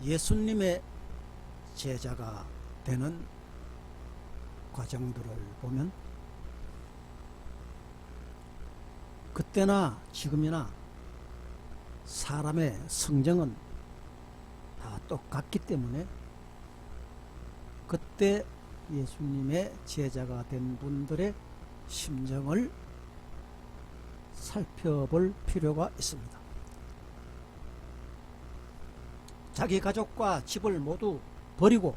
예수님의 제자가 되는 과정들을 보면 그때나 지금이나 사람의 성정은 다 똑같기 때문에 그때 예수님의 제자가 된 분들의 심정을 살펴볼 필요가 있습니다. 자기 가족과 집을 모두 버리고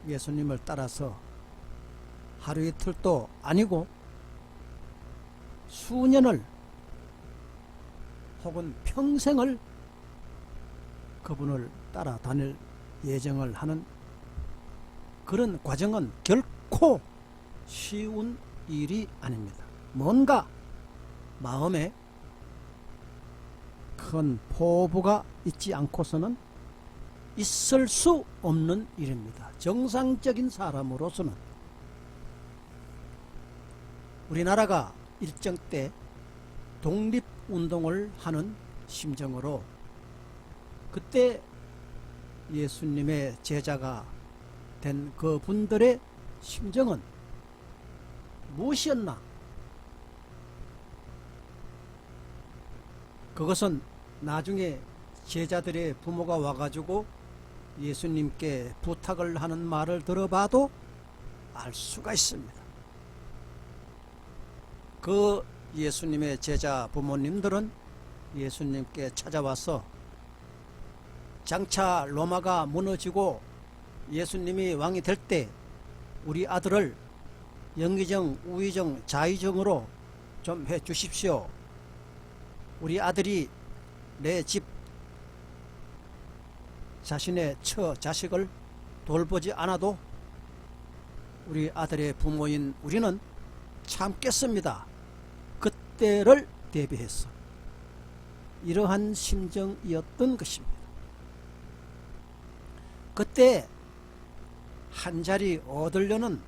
예수님을 따라서 하루 이틀도 아니고 수년을 혹은 평생을 그분을 따라다닐 예정을 하는 그런 과정은 결코 쉬운 일이 아닙니다. 뭔가 마음에 큰 포부가 있지 않고서는 있을 수 없는 일입니다. 정상적인 사람으로서는 우리나라가 일정 때 독립운동을 하는 심정으로 그때 예수님의 제자가 된 그 분들의 심정은 무엇이었나? 그것은 나중에 제자들의 부모가 와가지고 예수님께 부탁을 하는 말을 들어봐도 알 수가 있습니다. 그 예수님의 제자 부모님들은 예수님께 찾아와서 장차 로마가 무너지고 예수님이 왕이 될 때 우리 아들을 영의정, 우의정, 자의정으로 좀 해 주십시오. 우리 아들이 내 집 자신의 처 자식을 돌보지 않아도 우리 아들의 부모인 우리는 참겠습니다. 그때를 대비해서 이러한 심정이었던 것입니다. 그때 한 자리 얻으려는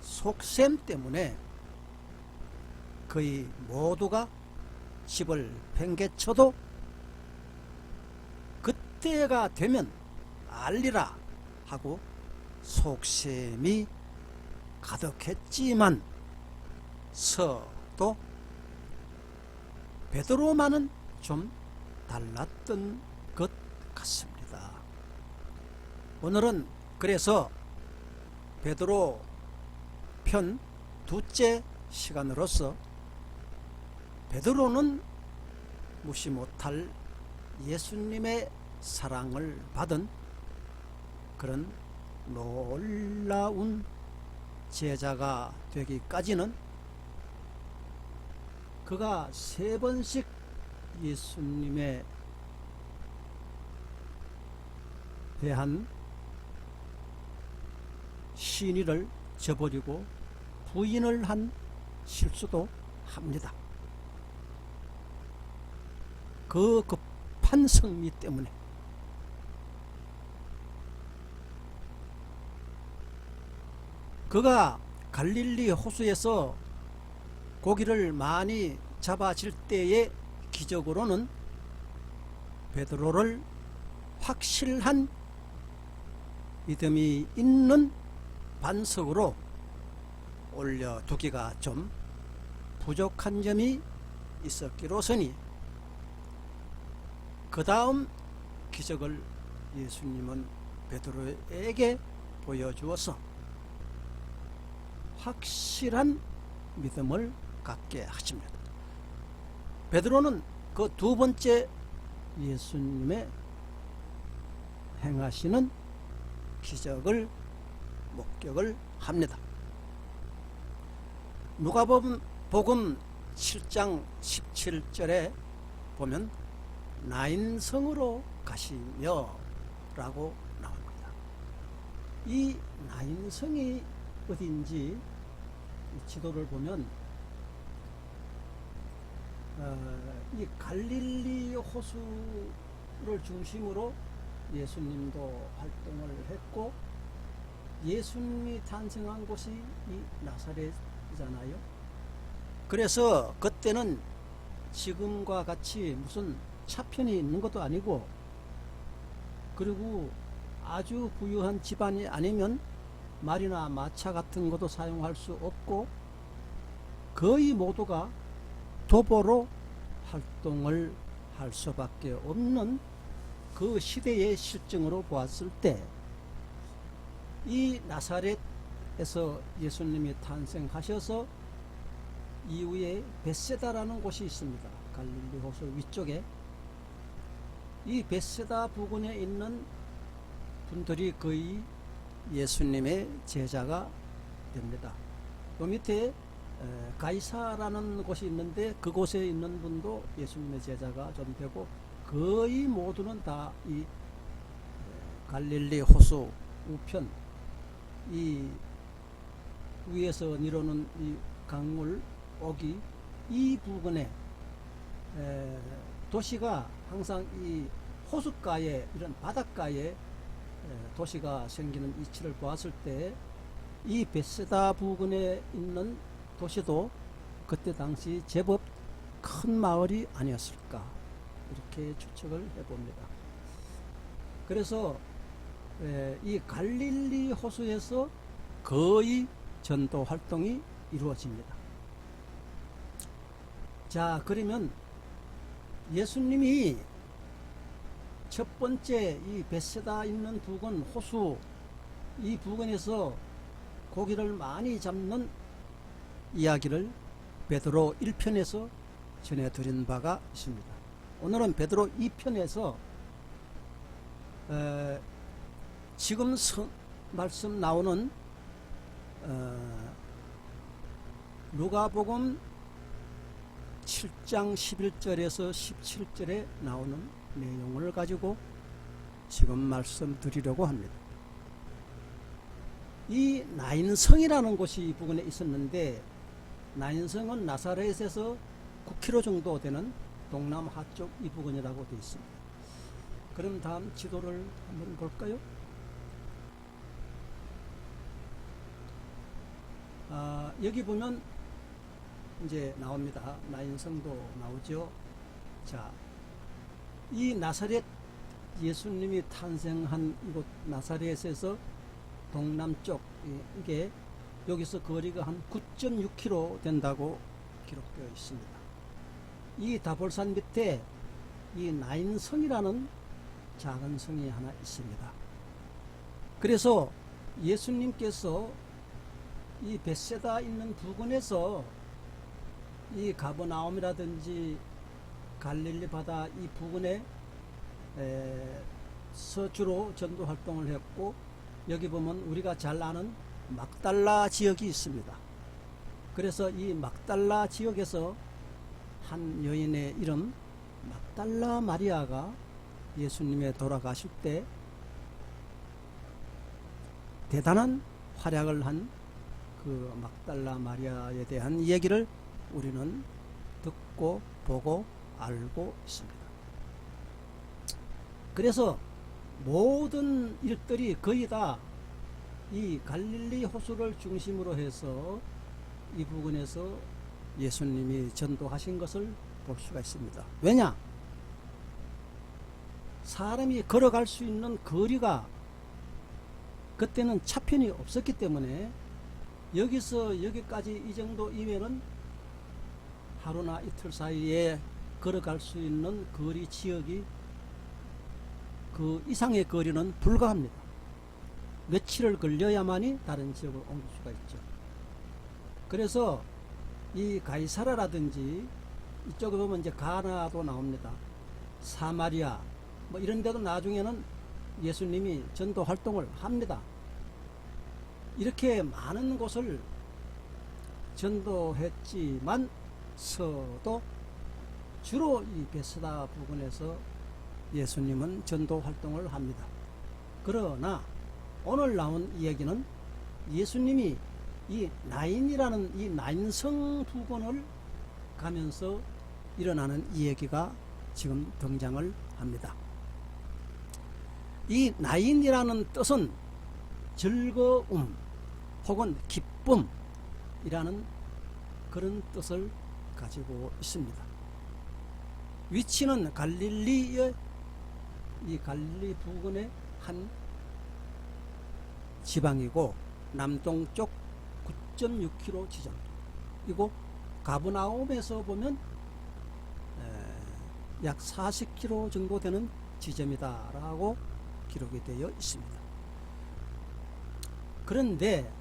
속셈 때문에 거의 모두가 집을 팽개쳐도 그때가 되면 알리라 하고 속셈이 가득했지만 서도 베드로만은 좀 달랐던 것 같습니다. 오늘은 그래서 베드로 편 두째 시간으로서 베드로는 무시 못할 예수님의 사랑을 받은 그런 놀라운 제자가 되기까지는 그가 3번씩 예수님에 대한 신의를 저버리고 부인을 한 실수도 합니다. 그 급한 성미 때문에 그가 갈릴리 호수에서 고기를 많이 잡아질 때의 기적으로는 베드로를 확실한 믿음이 있는 반석으로 올려두기가 좀 부족한 점이 있었기로서니 그 다음 기적을 예수님은 베드로에게 보여주어서 확실한 믿음을 갖게 하십니다. 베드로는 그 2번째 예수님의 행하시는 기적을 목격을 합니다. 누가복음 7장 17절에 보면 나인성으로 가시며 라고 나옵니다. 이 나인성이 어딘지 지도를 보면 이 갈릴리 호수를 중심으로 예수님도 활동을 했고 예수님이 탄생한 곳이 이 나사렛이잖아요. 그래서 그때는 지금과 같이 무슨 차편이 있는 것도 아니고 그리고 아주 부유한 집안이 아니면 말이나 마차 같은 것도 사용할 수 없고 거의 모두가 도보로 활동을 할 수밖에 없는 그 시대의 실정으로 보았을 때 이 나사렛에서 예수님이 탄생하셔서 이후에 벳세다라는 곳이 있습니다. 갈릴리 호수 위쪽에. 이 벳세다 부근에 있는 분들이 거의 예수님의 제자가 됩니다. 그 밑에 가이사라는 곳이 있는데 그곳에 있는 분도 예수님의 제자가 좀 되고 거의 모두는 다 이 갈릴리 호수 우편 이 위에서 내려오는 이 강물 오기 이 부근에 도시가 항상 이 호숫가에 이런 바닷가에 도시가 생기는 이치를 보았을 때 이 벳세다 부근에 있는 도시도 그때 당시 제법 큰 마을이 아니었을까 이렇게 추측을 해봅니다. 그래서 이 갈릴리 호수에서 거의 전도 활동이 이루어집니다. 자, 그러면 예수님이 첫 번째 이 벳세다 있는 부근 호수 이 부근에서 고기를 많이 잡는 이야기를 베드로 1편에서 전해드린 바가 있습니다. 오늘은 베드로 2편에서 지금 말씀 나오는 누가복음 7장 11절에서 17절에 나오는 내용을 가지고 지금 말씀드리려고 합니다. 이 나인성이라는 곳이 이 부근에 있었는데 나인성은 나사렛에서 9km 정도 되는 동남하 쪽 이 부근이라고 되어 있습니다. 그럼 다음 지도를 한번 볼까요? 여기 보면 이제 나옵니다. 나인성도 나오죠. 자, 이 나사렛 예수님이 탄생한 이곳 나사렛에서 동남쪽 이게 여기서 거리가 한 9.6km 된다고 기록되어 있습니다. 이 다볼산 밑에 이 나인성이라는 작은 성이 하나 있습니다. 그래서 예수님께서 이 벳세다 있는 부근에서 이 가버나움이라든지 갈릴리 바다 이 부근에 주로 전도 활동을 했고 여기 보면 우리가 잘 아는 막달라 지역이 있습니다. 그래서 이 막달라 지역에서 한 여인의 이름 막달라 마리아가 예수님의 돌아가실 때 대단한 활약을 한 그 막달라 마리아에 대한 얘기를 우리는 듣고 보고 알고 있습니다. 그래서 모든 일들이 거의 다 이 갈릴리 호수를 중심으로 해서 이 부근에서 예수님이 전도하신 것을 볼 수가 있습니다. 왜냐? 사람이 걸어갈 수 있는 거리가 그때는 차편이 없었기 때문에 여기서 여기까지 이 정도 이면은 하루나 이틀 사이에 걸어갈 수 있는 거리 지역이 그 이상의 거리는 불가합니다. 며칠을 걸려야만이 다른 지역으로 옮길 수가 있죠. 그래서 이 가이사라라든지 이쪽에 보면 이제 가나도 나옵니다. 사마리아 뭐 이런 데도 나중에는 예수님이 전도 활동을 합니다. 이렇게 많은 곳을 전도했지만 서도 주로 이 벳세다 부근에서 예수님은 전도 활동을 합니다. 그러나 오늘 나온 이야기는 예수님이 이 나인이라는 이 나인성 부근을 가면서 일어나는 이야기가 지금 등장을 합니다. 이 나인이라는 뜻은 즐거움 혹은 기쁨이라는 그런 뜻을 가지고 있습니다. 위치는 갈릴리의 이 갈릴리 부근의 한 지방이고 남동쪽 9.6km 지점이고 가브나움에서 보면 약 40km 정도 되는 지점이다라고 기록이 되어 있습니다. 그런데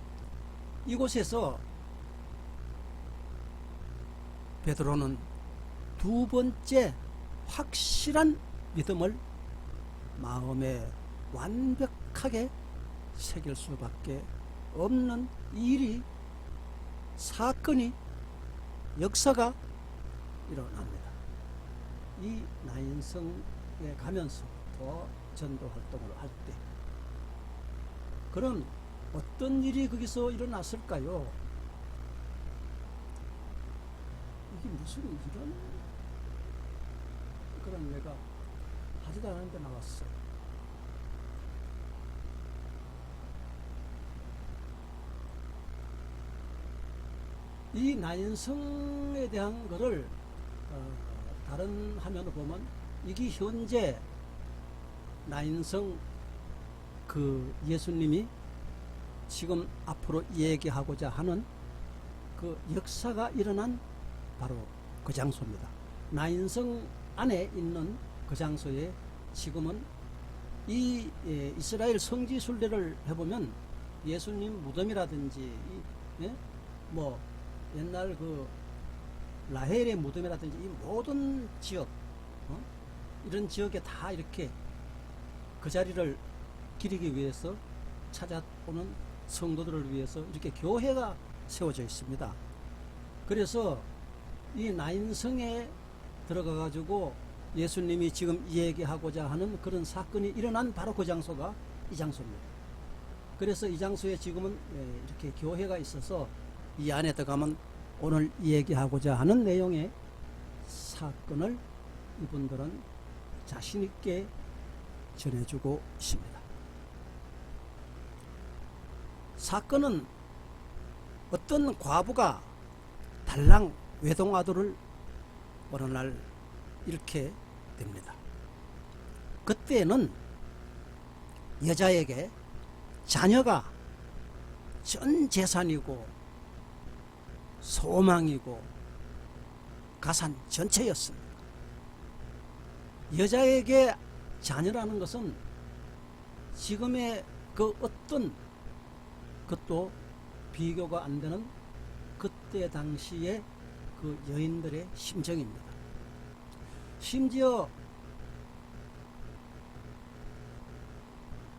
이곳에서 베드로는 두 번째 확실한 믿음을 마음에 완벽하게 새길 수밖에 없는 일이, 사건이, 역사가 일어납니다. 이 나인성에 가면서 더 전도 활동을 할 때 그럼 어떤 일이 거기서 일어났을까요? 이게 무슨 이런 그런 내가 하지도 않았는데 나왔어요. 이 나인성에 대한 거를 다른 화면을 보면 이게 현재 나인성 그 예수님이 지금 앞으로 얘기하고자 하는 그 역사가 일어난 바로 그 장소입니다. 나인성 안에 있는 그 장소에 지금은 이 이스라엘 성지 순례를 해보면 예수님 무덤이라든지 뭐 옛날 그 라헬의 무덤이라든지 이 모든 지역 이런 지역에 다 이렇게 그 자리를 기리기 위해서 찾아오는 성도들을 위해서 이렇게 교회가 세워져 있습니다. 그래서 이 나인성에 들어가 가지고 예수님이 지금 얘기하고자 하는 그런 사건이 일어난 바로 그 장소가 이 장소입니다. 그래서 이 장소에 지금은 이렇게 교회가 있어서 이 안에 들어가면 오늘 얘기하고자 하는 내용의 사건을 이분들은 자신 있게 전해주고 있습니다. 사건은 어떤 과부가 달랑 외동아들을 어느 날 잃게 됩니다. 그때는 여자에게 자녀가 전 재산이고 소망이고 가산 전체였습니다. 여자에게 자녀라는 것은 지금의 그 어떤 것도 비교가 안 되는 그때 당시의 그 여인들의 심정입니다. 심지어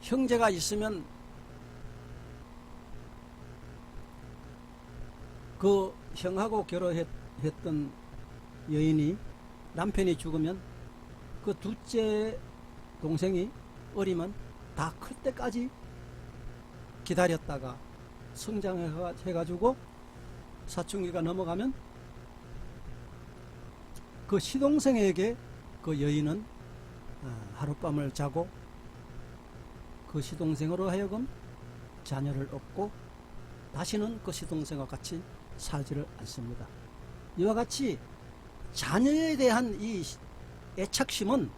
형제가 있으면 그 형하고 결혼했던 여인이 남편이 죽으면 그 둘째 동생이 어리면 다 클 때까지 기다렸다가 성장해가지고 사춘기가 넘어가면 그 시동생에게 그 여인은 하룻밤을 자고 그 시동생으로 하여금 자녀를 얻고 다시는 그 시동생과 같이 살지를 않습니다. 이와 같이 자녀에 대한 이 애착심은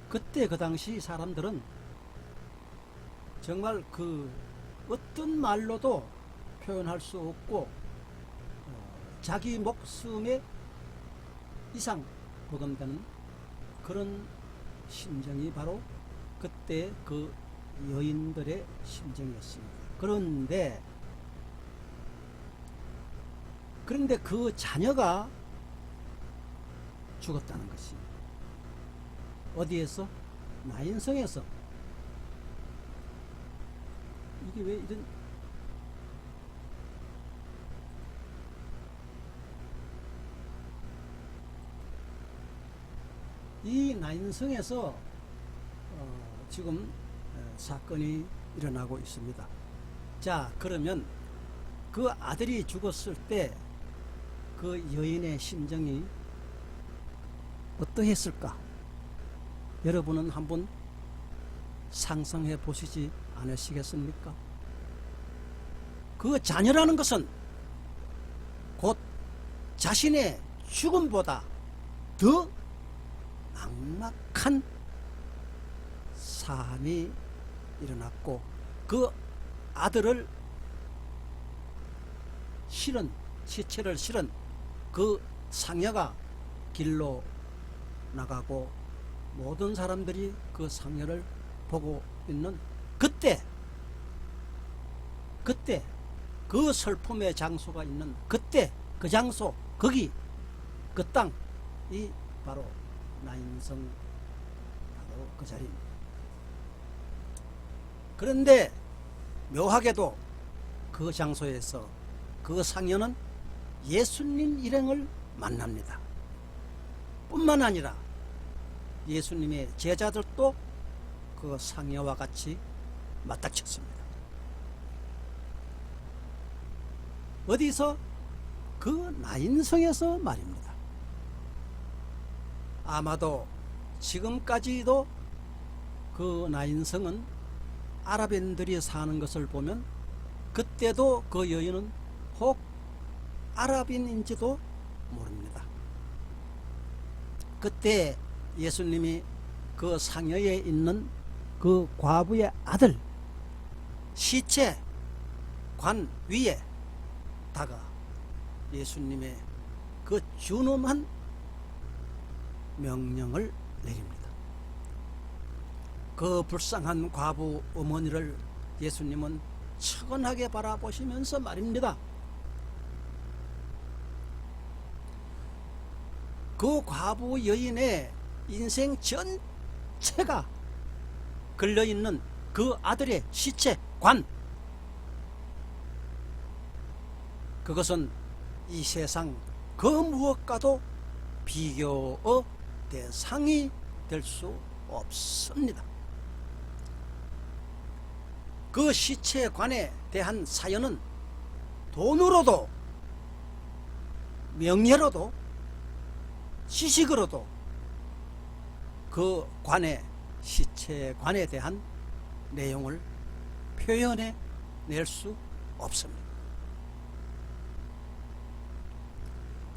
그때 그 당시 사람들은 정말 그 어떤 말로도 표현할 수 없고 자기 목숨의 이상 버금가는 그런 심정이 바로 그때 그 여인들의 심정이었습니다. 그런데 그 자녀가 죽었다는 것이 어디에서? 나인성에서. 이게 왜 이런 이 나인성에서 지금 사건이 일어나고 있습니다. 자, 그러면 그 아들이 죽었을 때 그 여인의 심정이 어떠했을까? 여러분은 한번 상상해 보시지 않으시겠습니까? 그 자녀라는 것은 곧 자신의 죽음보다 더 막막한 사함이 일어났고 그 아들을 실은 시체를 실은 그 상여가 길로 나가고 모든 사람들이 그 상여를 보고 있는 그때 그 슬픔의 장소가 있는 그때 그 장소 거기 그 땅이 바로 나인성 바로 그 자리입니다. 그런데 묘하게도 그 장소에서 그 상여는 예수님 일행을 만납니다. 뿐만 아니라 예수님의 제자들도 그 상여와 같이 맞닥쳤습니다. 어디서? 그 나인성에서 말입니다. 아마도 지금까지도 그 나인성은 아랍인들이 사는 것을 보면 그때도 그 여인은 혹 아랍인인지도 모릅니다. 그때 예수님이 그 상여에 있는 그 과부의 아들 시체 관 위에 다가 예수님의 그 준엄한 명령을 내립니다. 그 불쌍한 과부 어머니를 예수님은 측은하게 바라보시면서 말입니다. 그 과부 여인의 인생 전체가 걸려있는 그 아들의 시체 관, 그것은 이 세상 그 무엇과도 비교의 대상이 될 수 없습니다. 그 시체 관에 대한 사연은 돈으로도 명예로도 지식으로도 그 관에 시체 관에 대한 내용을 표현해 낼 수 없습니다.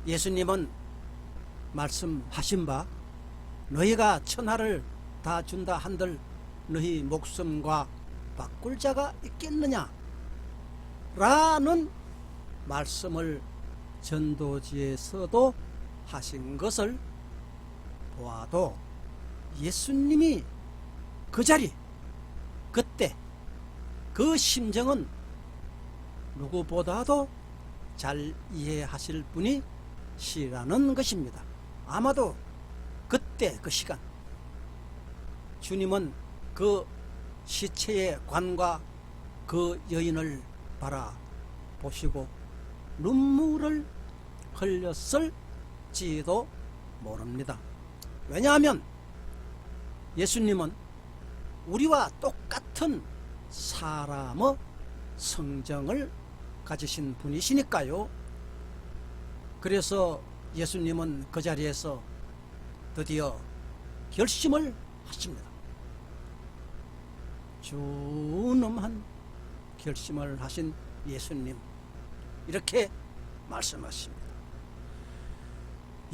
예수님은 말씀하신 바 너희가 천하를 다 준다 한들 너희 목숨과 바꿀 자가 있겠느냐 라는 말씀을 전도지에서도 하신 것을 보아도 예수님이 그 자리 그때 그 심정은 누구보다도 잘 이해하실 분이 시라는 것입니다. 아마도 그때 그 시간 주님은 그 시체의 관과 그 여인을 바라보시고 눈물을 흘렸을지도 모릅니다. 왜냐하면 예수님은 우리와 똑같은 사람의 성정을 가지신 분이시니까요. 그래서 예수님은 그 자리에서 드디어 결심을 하십니다. 준엄한 결심을 하신 예수님, 이렇게 말씀하십니다.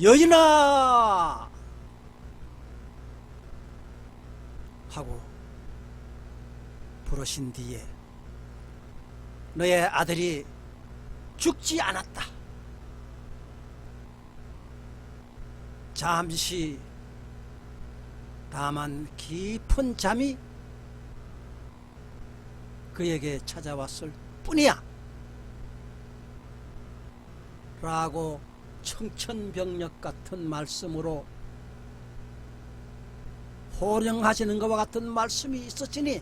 여인아 하고 부르신 뒤에 너의 아들이 죽지 않았다. 잠시 다만 깊은 잠이 그에게 찾아왔을 뿐이야 라고 청천벽력 같은 말씀으로 호령하시는 것과 같은 말씀이 있었으니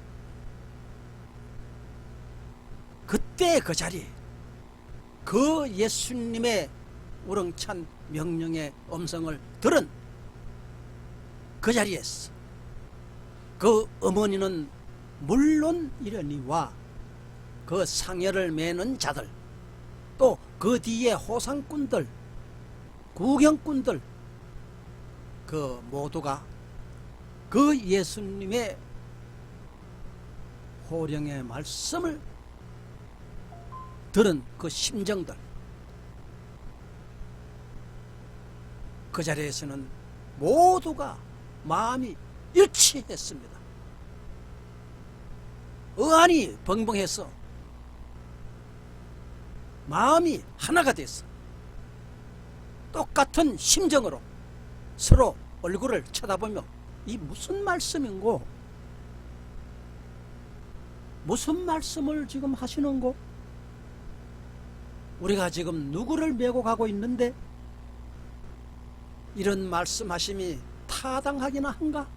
그때 그 자리 그 예수님의 우렁찬 명령의 음성을 들은 그 자리에서 그 어머니는 물론 이러니와 그 상여를 매는 자들 또 그 뒤에 호상꾼들 구경꾼들 그 모두가 그 예수님의 호령의 말씀을 들은 그 심정들 그 자리에서는 모두가 마음이 일치했습니다. 어안이 벙벙해서 마음이 하나가 됐어. 똑같은 심정으로 서로 얼굴을 쳐다보며 이 무슨 말씀인고? 무슨 말씀을 지금 하시는고? 우리가 지금 누구를 메고 가고 있는데 이런 말씀하심이 타당하기나 한가?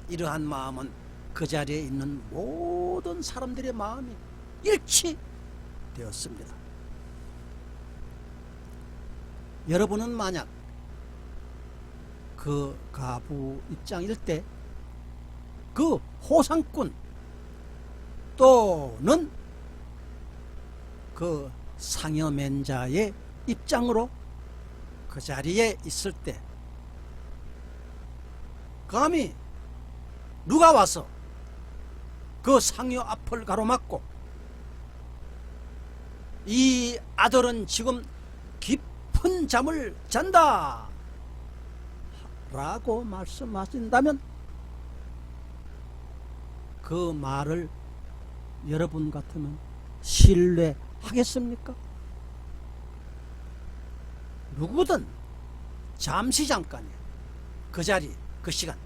이러한 마음은 그 자리에 있는 모든 사람들의 마음이 일치되었습니다. 여러분은 만약 그 가부 입장일 때 그 호상꾼 또는 그 상여맨자의 입장으로 그 자리에 있을 때 감히 누가 와서 그 상여 앞을 가로막고 이 아들은 지금 깊은 잠을 잔다 라고 말씀하신다면 그 말을 여러분 같으면 신뢰하겠습니까? 누구든 잠시 잠깐이야. 그 자리, 그 시간,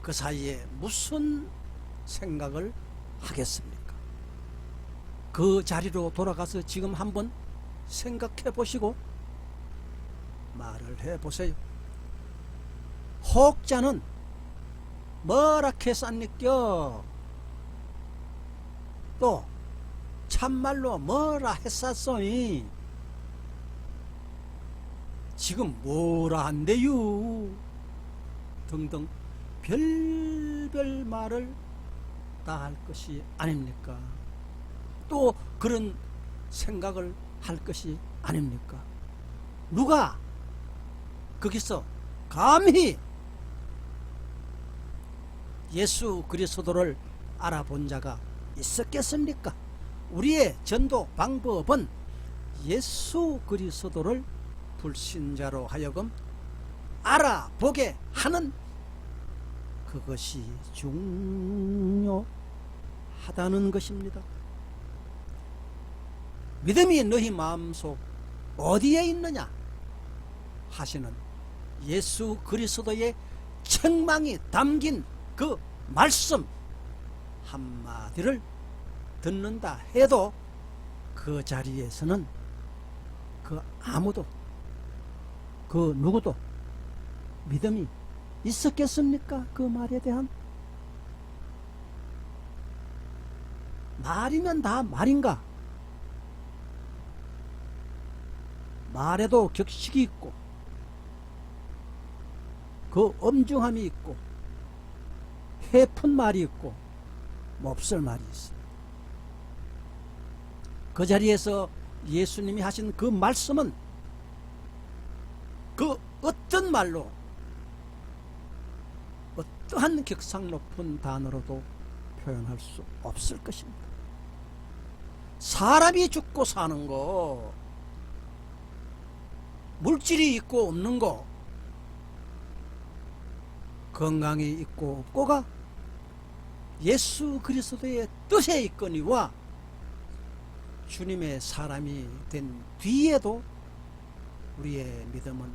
그 사이에 무슨 생각을 하겠습니까? 그 자리로 돌아가서 지금 한번 생각해 보시고 말을 해 보세요. 혹자는 뭐라 했었니껴? 또 참말로 뭐라 했었소니? 지금 뭐라 한대유? 등등 별별 말을 다 할 것이 아닙니까? 또 그런 생각을 할 것이 아닙니까? 누가 거기서 감히 예수 그리스도를 알아본 자가 있었겠습니까? 우리의 전도 방법은 예수 그리스도를 불신자로 하여금 알아보게 하는 그것이 중요하다는 것입니다. 믿음이 너희 마음속 어디에 있느냐 하시는 예수 그리스도의 책망이 담긴 그 말씀 한마디를 듣는다 해도 그 자리에서는 그 아무도 그 누구도 믿음이 있었겠습니까? 그 말에 대한 말이면 다 말인가? 말에도 격식이 있고 그 엄중함이 있고 해픈 말이 있고 몹쓸 말이 있어요. 그 자리에서 예수님이 하신 그 말씀은 그 어떤 말로 어떠한 격상 높은 단어로도 표현할 수 없을 것입니다. 사람이 죽고 사는 거, 물질이 있고 없는 거, 건강이 있고 없고가 예수 그리스도의 뜻에 있거니와 주님의 사람이 된 뒤에도 우리의 믿음은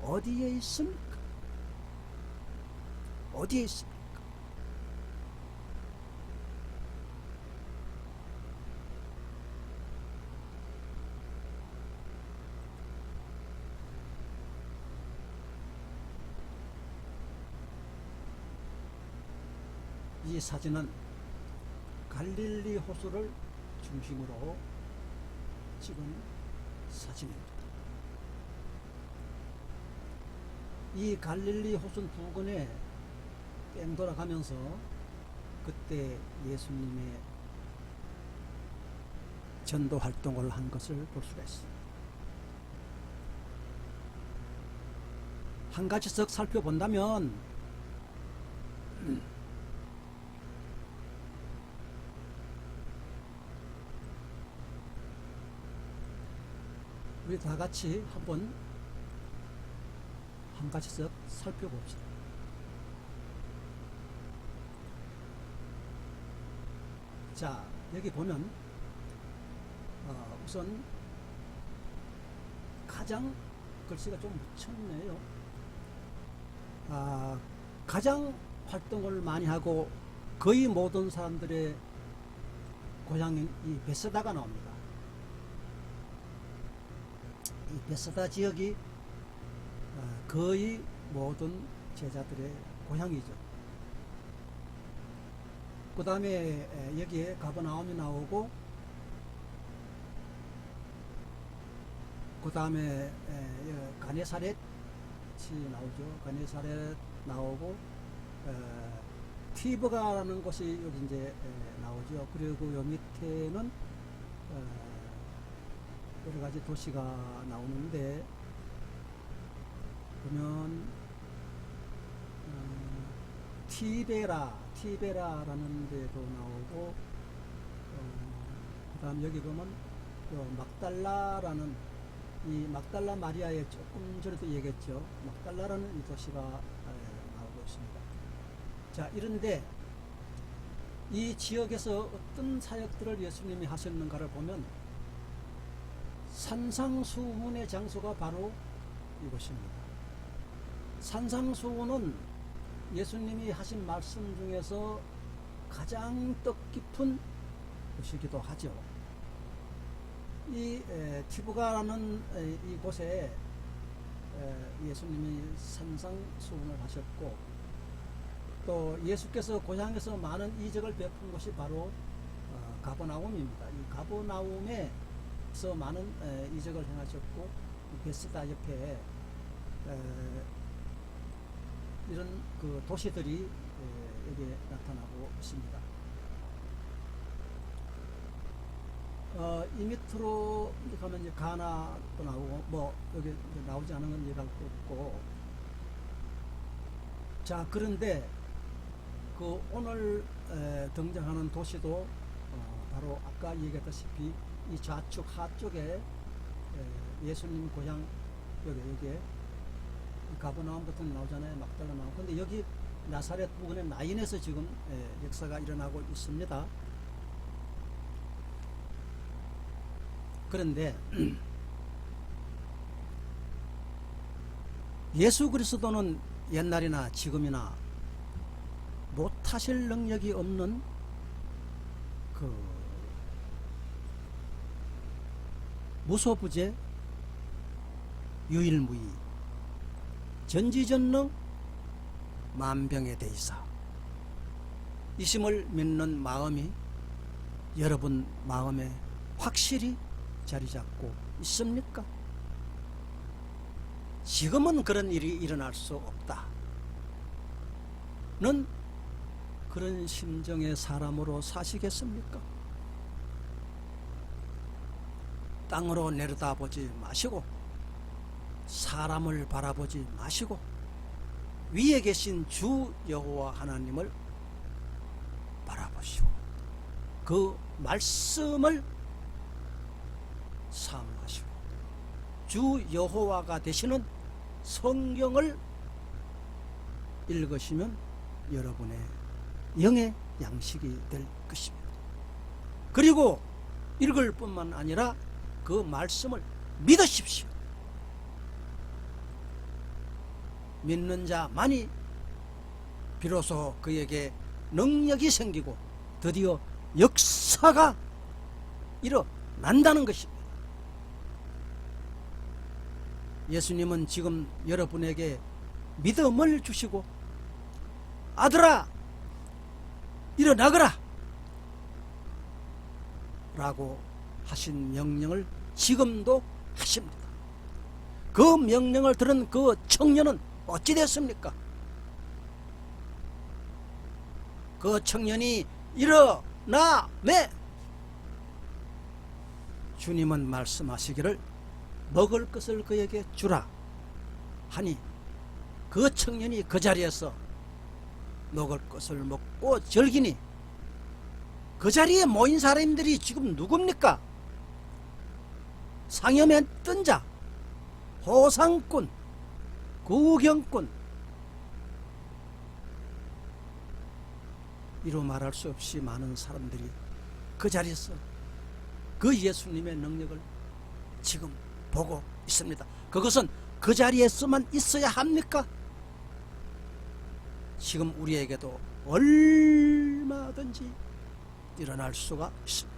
어디에 있습니까? 어디에 있습니까? 이 사진은 갈릴리 호수를 중심으로 찍은 사진입니다. 이 갈릴리 호수 부근에 뺑 돌아가면서 그때 예수님의 전도 활동을 한 것을 볼 수가 있습니다. 한 가지씩 살펴본다면 우리 다 같이 한번 한 가지씩 살펴봅시다. 자, 여기 보면 우선 가장 글씨가 좀 묻혔네요. 가장 활동을 많이 하고 거의 모든 사람들의 고향인 이 베세다가 나옵니다. 이 베세다 지역이 거의 모든 제자들의 고향이죠. 그 다음에 여기에 가버나움이 나오고, 그 다음에 가네사렛이 나오죠. 가네사렛 나오고, 티브가라는 곳이 여기 이제 나오죠. 그리고 요 밑에는 여러 가지 도시가 나오는데, 보면 티베라라는 데도 나오고, 그 다음 여기 보면 막달라라는, 이 막달라 마리아에 조금 전에도 얘기했죠. 막달라라는 이 도시가 나오고 있습니다. 자, 이런데 이 지역에서 어떤 사역들을 예수님이 하셨는가를 보면 산상수훈의 장소가 바로 이곳입니다. 산상수훈은 예수님이 하신 말씀 중에서 가장 뜻깊은 곳이기도 하죠. 이 티브가라는 이곳에 예수님이 산상수훈을 하셨고, 또 예수께서 고향에서 많은 이적을 베푼 곳이 바로 가버나움입니다. 이 가버나움에서 많은 이적을 행하셨고, 베스다 옆에 이런 그 도시들이 여기에 나타나고 있습니다. 이 밑으로 가면 이제 가나도 나오고, 뭐 여기 나오지 않은 건 얘기할 거 없고. 자, 그런데 그 오늘 등장하는 도시도 바로 아까 얘기했다시피 이 좌측 하쪽에 예수님 고향 여기에 가버나움 같은 데 나오잖아요. 막달라 나오고. 근데 여기 나사렛 부근의 나인에서 지금 역사가 일어나고 있습니다. 그런데 예수 그리스도는 옛날이나 지금이나 못하실 능력이 없는 그 무소부재, 유일무이, 전지전능, 만병의 대의사 이심을 믿는 마음이 여러분 마음에 확실히 자리 잡고 있습니까? 지금은 그런 일이 일어날 수 없다 는 그런 심정의 사람으로 사시겠습니까? 땅으로 내려다보지 마시고 사람을 바라보지 마시고 위에 계신 주 여호와 하나님을 바라보시고 그 말씀을 사모하시고 주 여호와가 되시는 성경을 읽으시면 여러분의 영의 양식이 될 것입니다. 그리고 읽을 뿐만 아니라 그 말씀을 믿으십시오. 믿는 자만이 비로소 그에게 능력이 생기고 드디어 역사가 일어난다는 것입니다. 예수님은 지금 여러분에게 믿음을 주시고 아들아 일어나거라 라고 하신 명령을 지금도 하십니다. 그 명령을 들은 그 청년은 어찌 됐습니까? 그 청년이 일어나매 주님은 말씀하시기를 먹을 것을 그에게 주라 하니 그 청년이 그 자리에서 먹을 것을 먹고 즐기니 그 자리에 모인 사람들이 지금 누굽니까? 상염했던 자, 호상꾼, 구경꾼, 이로 말할 수 없이 많은 사람들이 그 자리에서 그 예수님의 능력을 지금 보고 있습니다. 그것은 그 자리에서만 있어야 합니까? 지금 우리에게도 얼마든지 일어날 수가 있습니다.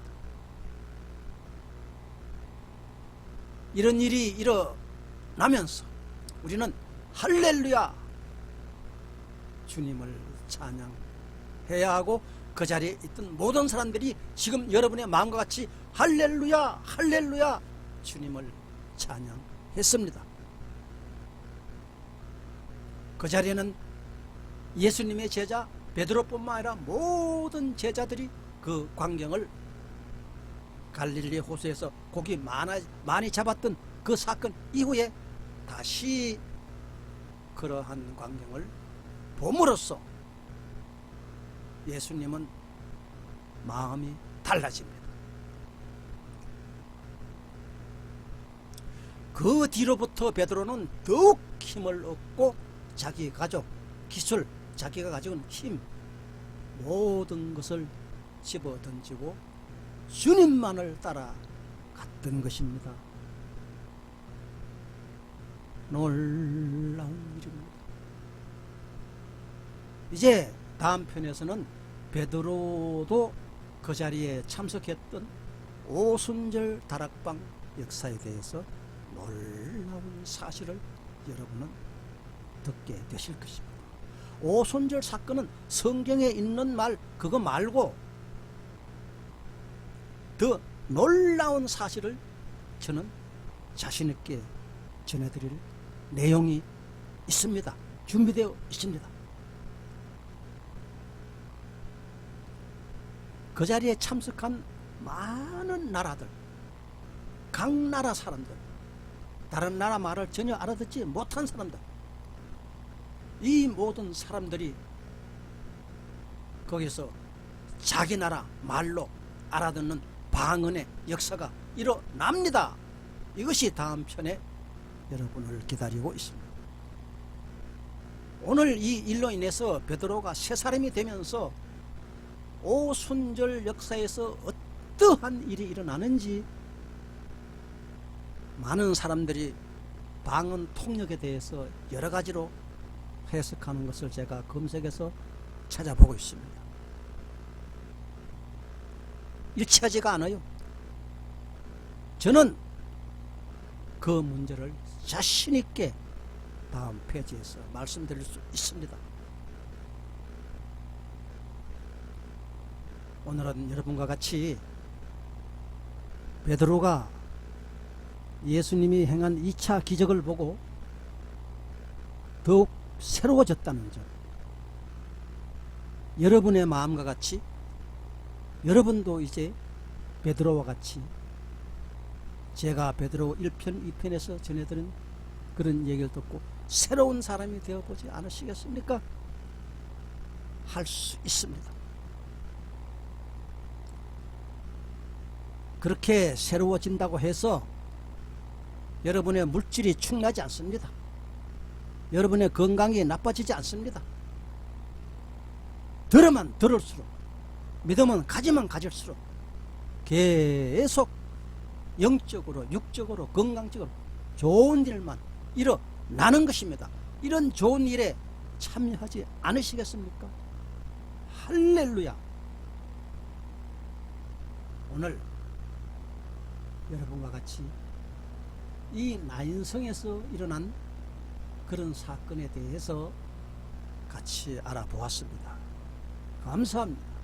이런 일이 일어나면서 우리는 할렐루야 주님을 찬양해야 하고, 그 자리에 있던 모든 사람들이 지금 여러분의 마음과 같이 할렐루야 할렐루야 주님을 찬양했습니다. 그 자리에는 예수님의 제자 베드로뿐만 아니라 모든 제자들이 그 광경을, 갈릴리 호수에서 고기 많이 잡았던 그 사건 이후에 다시 그러한 광경을 봄으로써 예수님은 마음이 달라집니다. 그 뒤로부터 베드로는 더욱 힘을 얻고 자기 가족, 기술, 자기가 가지고 있는 힘 모든 것을 집어던지고 주님만을 따라갔던 것입니다. 놀라운 일입니다. 이제 다음 편에서는 베드로도 그 자리에 참석했던 오순절 다락방 역사에 대해서 놀라운 사실을 여러분은 듣게 되실 것입니다. 오순절 사건은 성경에 있는 말 그거 말고 더 놀라운 사실을 저는 자신 있게 전해드릴 내용이 있습니다. 준비되어 있습니다. 그 자리에 참석한 많은 나라들, 각 나라 사람들, 다른 나라 말을 전혀 알아듣지 못한 사람들, 이 모든 사람들이 거기서 자기 나라 말로 알아듣는 방언의 역사가 일어납니다. 이것이 다음 편에 여러분을 기다리고 있습니다. 오늘 이 일로 인해서 베드로가 새 사람이 되면서 오순절 역사에서 어떠한 일이 일어나는지 많은 사람들이 방언 통역에 대해서 여러 가지로 해석하는 것을 제가 검색해서 찾아보고 있습니다. 일치하지가 않아요. 저는 그 문제를 자신 있게 다음 페이지에서 말씀드릴 수 있습니다. 오늘은 여러분과 같이 베드로가 예수님이 행한 2차 기적을 보고 더욱 새로워졌다는 점, 여러분의 마음과 같이 여러분도 이제 베드로와 같이 제가 베드로 1편, 2편에서 전해드린 그런 얘기를 듣고 새로운 사람이 되어보지 않으시겠습니까? 할 수 있습니다. 그렇게 새로워진다고 해서 여러분의 물질이 축나지 않습니다. 여러분의 건강이 나빠지지 않습니다. 들으면 들을수록, 믿으면 가지면 가질수록 계속 영적으로, 육적으로, 건강적으로 좋은 일만 일어나는 것입니다. 이런 좋은 일에 참여하지 않으시겠습니까? 할렐루야. 오늘 여러분과 같이 이 나인성에서 일어난 그런 사건에 대해서 같이 알아보았습니다. 감사합니다.